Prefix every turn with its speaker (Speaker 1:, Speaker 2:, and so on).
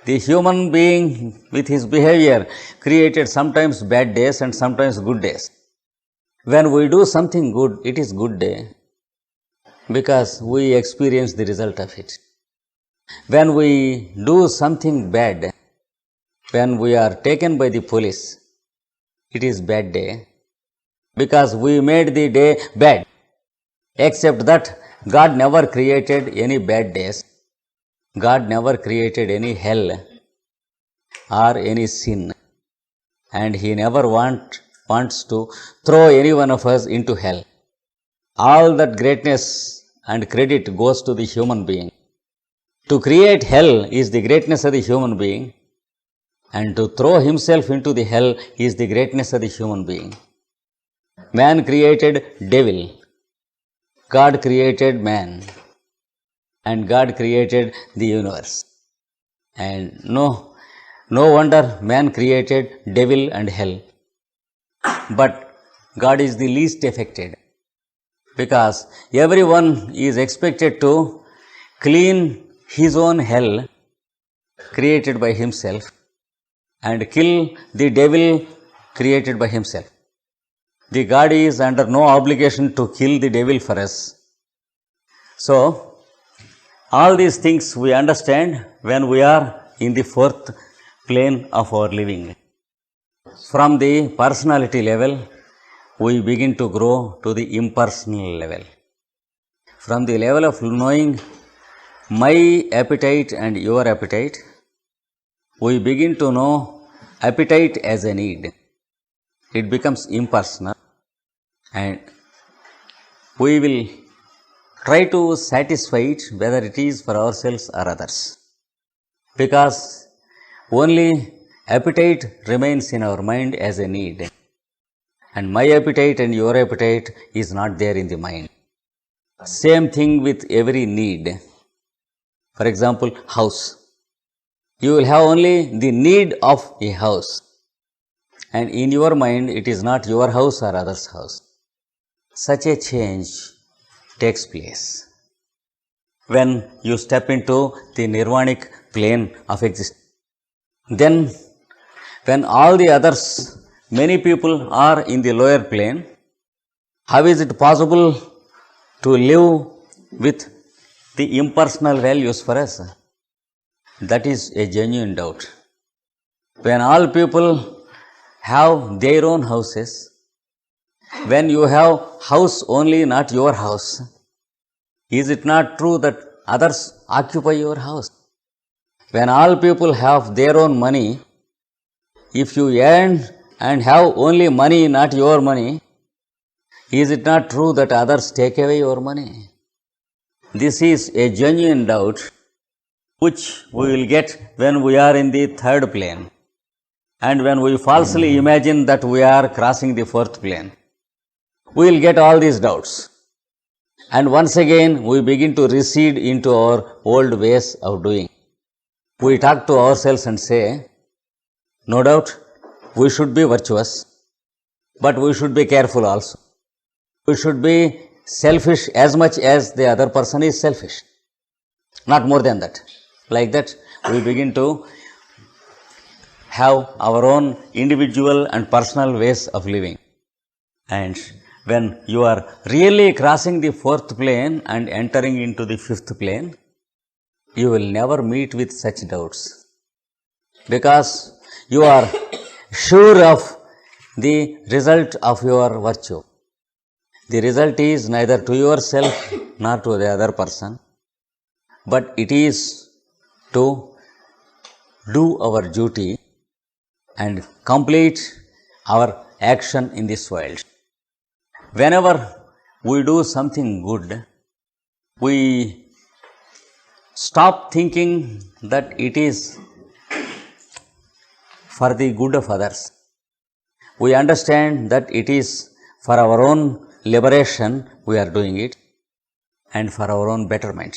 Speaker 1: The human being with his behavior created sometimes bad days and sometimes good days. When we do something good, it is good day because we experience the result of it. When we do something bad, when we are taken by the police, it is bad day because we made the day bad. Except that God never created any bad days. God never created any hell or any sin, and He never wants to throw any one of us into hell. All that greatness and credit goes to the human being. To create hell is the greatness of the human being, and to throw himself into the hell is the greatness of the human being. Man created devil, God created man, and God created the universe. And no wonder man created devil and hell. But God is the least affected because everyone is expected to clean his own hell created by himself and kill the devil created by himself. The God is under no obligation to kill the devil for us. So, all these things we understand when we are in the fourth plane of our living. From the personality level, we begin to grow to the impersonal level. From the level of knowing my appetite and your appetite, we begin to know appetite as a need. It becomes impersonal, and we will try to satisfy it, whether it is for ourselves or others, because only appetite remains in our mind as a need, and my appetite and your appetite is not there in the mind. Same thing with every need. For example, house. You will have only the need of a house, and in your mind it is not your house or others' house. Such a change takes place when you step into the nirvanic plane of existence. Then, when all the others, many people are in the lower plane, how is it possible to live with the impersonal values for us? That is a genuine doubt. When all people have their own houses, when you have house only, not your house, is it not true that others occupy your house? When all people have their own money, if you earn and have only money, not your money, is it not true that others take away your money? This is a genuine doubt which we will get when we are in the third plane, and when we falsely imagine that we are crossing the fourth plane. We will get all these doubts, and once again we begin to recede into our old ways of doing. We talk to ourselves and say, no doubt we should be virtuous, but we should be careful also. We should be selfish as much as the other person is selfish, not more than that. Like that, we begin to have our own individual and personal ways of living. And when you are really crossing the fourth plane and entering into the fifth plane, you will never meet with such doubts, because you are sure of the result of your virtue. The result is neither to yourself nor to the other person, but it is to do our duty and complete our action in this world. Whenever we do something good, we stop thinking that it is for the good of others. We understand that it is for our own liberation we are doing it, and for our own betterment.